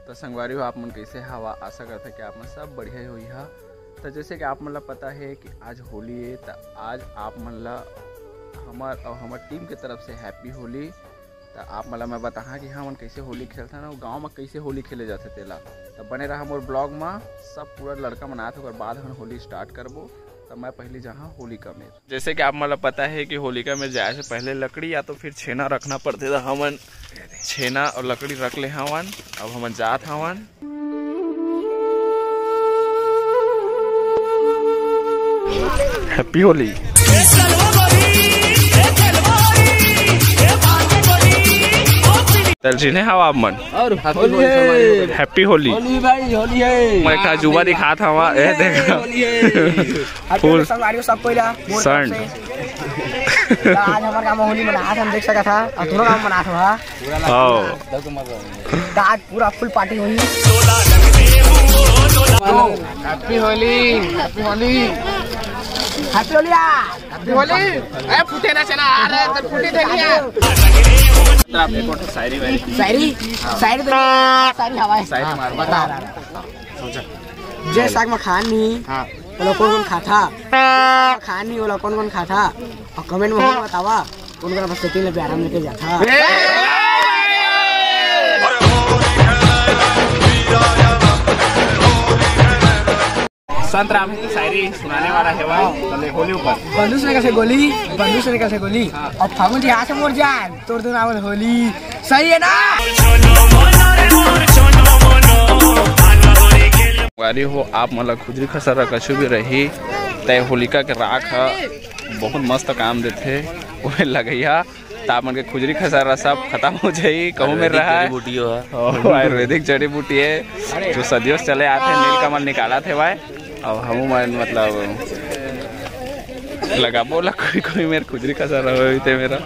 तो संगवारी हो आप मन कैसे हवा, आशा करते कि आप मन सब बढ़िया ही हुई है। तो जैसे कि आप मन ला पता है कि आज होली है, तो आज आप मन ला हमार टीम के तरफ से हैप्पी होली। तो आप मन ला मैं बता कि हम कैसे होली खेलते ना, गाँव में कैसे होली खेले जाते तेला। तो बने रहा मोर ब्लॉग में, सब पूरा लड़का मनाते हो बाद हम होली स्टार्ट करबो। तो मैं पहले जहाँ होलिका में, जैसे कि आप मतलब पता है कि होलिका में जाए से पहले लकड़ी या तो फिर छेना रखना पड़ते था। हमन छेना और लकड़ी रख ले हवन। अब हमन जात हवन। हैप्पी होली। तर्जीने हवा आप मन और हैप्पी होली भाई, होली है। मैं का जुबा दिखा था वहाँ फुल सब कोई सन। आज हमारे गाँव में होली मनाया था, हम देख सका था। और दोनों गाँव मना था आज पूरा फुल पार्टी हुई। Happy Holi, happy Holi, happy Holi, happy Holi. ए फुटे ना चला आ रहा है, फुटे देखिए। आपने कोट शायरी वाली शायरी शायरी तो शायरी हवा है। शायरी मार बता। जय साग में खानी वो लोग कौन खाता, खानी वो लोग कौन खाता, और कमेंट में बतावा कौन कौन बस सेटिंग पे आराम लेके जाता। संत राम की शायरी सुनाने वाला है वह होली ऊपर। बंदूक से कैसे गोली, बंदूक से कैसे गोली, और फागुन जी हाथ से मोर जान तोड़ दो नाम होली। सही है ना? वारी हो आप मतलब खुजरी खसरा कछु भी रही तय होलिका के राख बहुत मस्त काम देते वह लगैया। तो आप मन के खुजरी खसारा सब खत्म हो जाये। कहूँ में रहा है आयुर्वेदिक जड़ी बूटी है जो सदियों से चले आते। नीलकमल निकाला थे भाई। अब हम मतलब लगा बोला कोई मेरे खुजरी खसारा होते मेरा।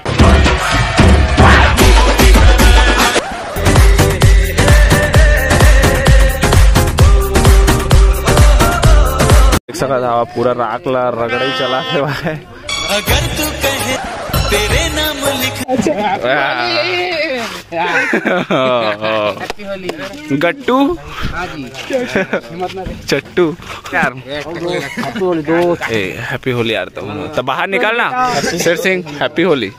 देख सका था पूरा राख ला रगड़ा ही चला थे भाई। अगर तू कहे तेरे नाम लिख गट्टू चट्टू यार हैप्पी होली यार। तो बाहर निकलना शेर सिंह हैप्पी होली।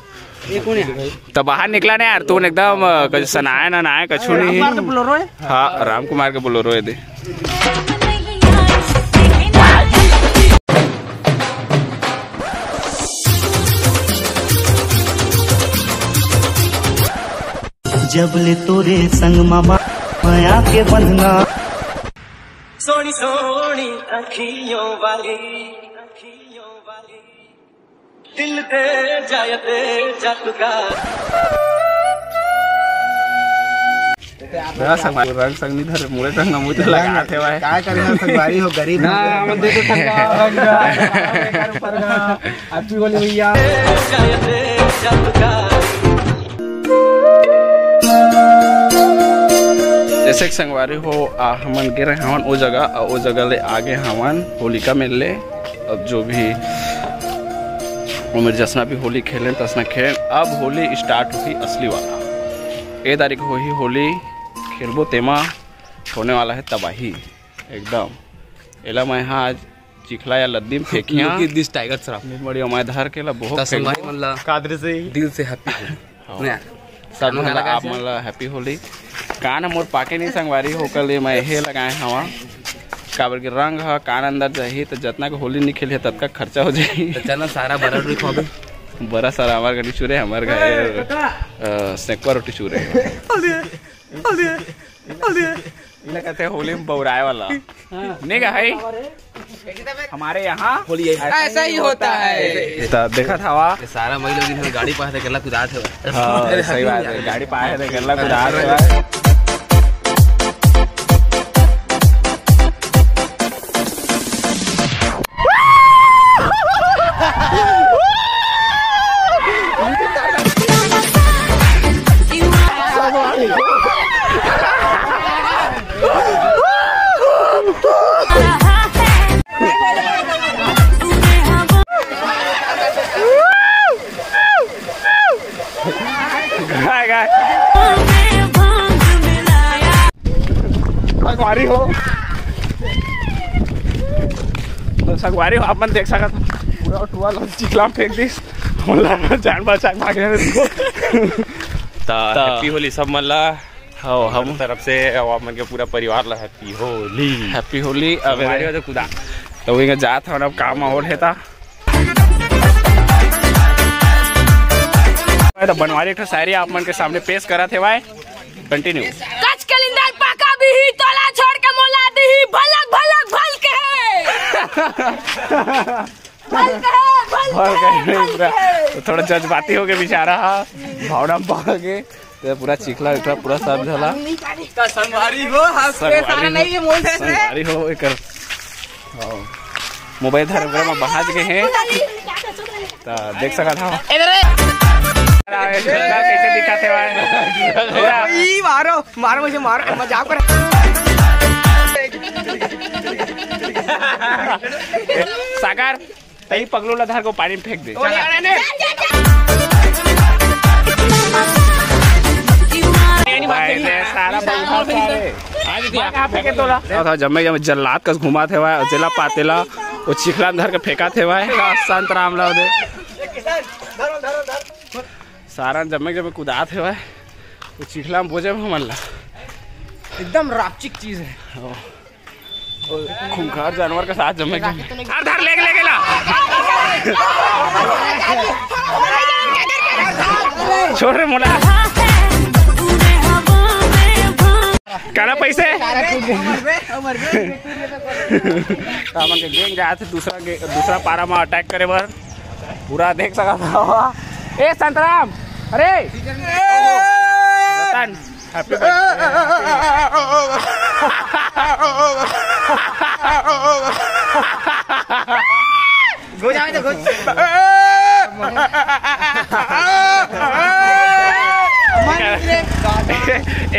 तो बाहर निकला ना यार तू एकदम सनाए ना नाए कछु नहीं। हाँ राम कुमार के बोलोरो दे। जब ले तोरे संग मामा माया के बंधना, सोनी सोनी अखियों वाली दिल ते जायते जातुका। रंग संग नहीं धरे मुरे रंग मुझे लगा थे भाई। क्या करें हम संगवारी हो गरीब ना हम दे तो हैप्पी होली भैया। जैसे कि संगवारी हो हमन गिर रहे हवन वो जगह ले आगे हवन होलिका में ले। अब जो भी उम्र जसना भी होली खेले तसना खेल। अब होली स्टार्ट हुई असली वाला। 1 तारीख हो ही होली खेलबो तेमा होने वाला है तबाही एकदम। एला मैं यहाँ आज चिखला या लद्दी में फेंकिया दिस टाइगर सर बड़ी मैं धर के ला बहुत कादरे से दिल से हैप्पी सब आप मतलब हैप्पी होली। कान मोर पाके नहीं संगवारी होकर ले मैं हे लगाए हवा काबर के रंग है कान अंदर जाही तो जितना के होली नहीं खेली तब का खर्चा हो जाए। चना सारा बड़ा रोटी बड़ा सारा हमारे घर चूरे हमारे घर सेकवा रोटी चूरे कहते होली में बौराए वाला नहीं का है। हमारे यहाँ होली ऐसा ही होता है। तो देखा था वहाँ सारा महिला दिन गाड़ी पाए थे केला कुदात है। सही बात है गाड़ी पाए थे केला कुदात है। संगवारी हो अपन देख सकत पूरा टुआल चिखला फेंक दिस जान बचा भागे हैप्पी होली सब मन ला हम तरफ से मन के पूरा परिवार ला हैप्पी होली अब हमारे खुदा तो वही जात हन अब काम और है ता तो बनवारी एक शायरी आप मन के सामने पेश करा थे भाई कंटिन्यू कच कलिंदर पाका भी ही तोला छोड़ के मोला दी भलक भलक भल के तो थोड़ा जज्बाती हो गए बेचारा भावना बह के तो पूरा चिखला इतना पूरा सब झला संगवारी हो संगवारी हो एक मोबाइल धर्म में बहाज गए हैं तो देख सका था कैसे दिखाते हुए मारो मारो मुझे मारो मजाक कर सागर तही पगलू लधार को पानी में फेंक दे सारा जमे जमे जल्लाद कस घुमा थे भाई जिला पातेला वो चिखला धर के फेंका थे भाई संत राम ला दे सारा जमे जमे कुदा थे भाई वो चिखला में बोझे में मन ला एकदम रापचिक चीज है खूंखार जानवर के साथ जमे धर ले गेला छोड़ रे मोला काला पैसे हमन के गैंग जाए थे दूसरा पारा में अटैक करे बर पूरा देख सका था ए संतराम अरे रतन हैप्पी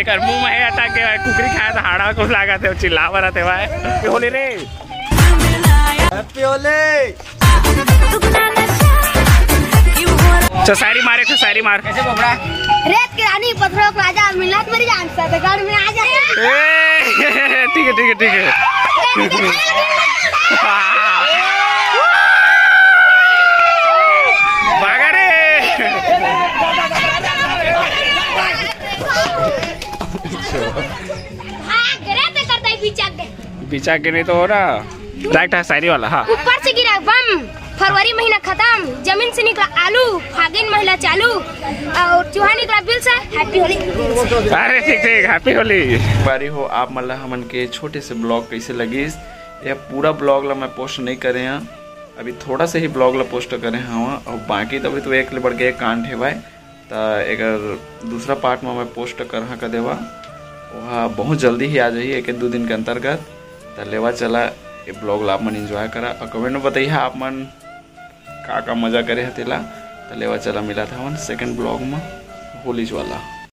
एक मुंह में अटैक के कुकरी खाया था हाड़ा को लगा थे चिल्लावा रहते भाई होली रे हैप्पी होली शायरी मारे थे शायरी मार कैसे बोबड़ा रेत की रानी पत्थरों का राजा मिलात मेरी जान से गाड़ में आ जाए ठीक है ठीक है ठीक है भागा रे पीछा के नहीं तो हो रहा डायरेक्ट है शायरी वाला हाँ ऊपर से गिरा बम फरवरी महीना खत्म जमीन से निकला आलू फागुन महीना चालू और चूहा निकला बिल से हैप्पी होली अरे ठीक ठीक हैप्पी होली बारी हो आप मतलब हमन के छोटे से ब्लॉग कैसे लगी यह पूरा ब्लॉग ला मैं पोस्ट नहीं करे हैं अभी थोड़ा सा ही ब्लॉग ला पोस्ट करे हैं और बाकी तो अभी तो एक ले बढ़ के एक कांड है भाई तो अगर दूसरा पार्ट में मैं पोस्ट कर का देवा वहाँ बहुत जल्दी ही आ जाइए एक दो दिन के अंतर्गत तो लेवा चला ये ब्लॉग ला आप मन इंजॉय करा और कमेंट में बताइए आप मन का मजा करे हतेला तो लेवा चला मिला था सेकंड ब्लॉग में होली वाला।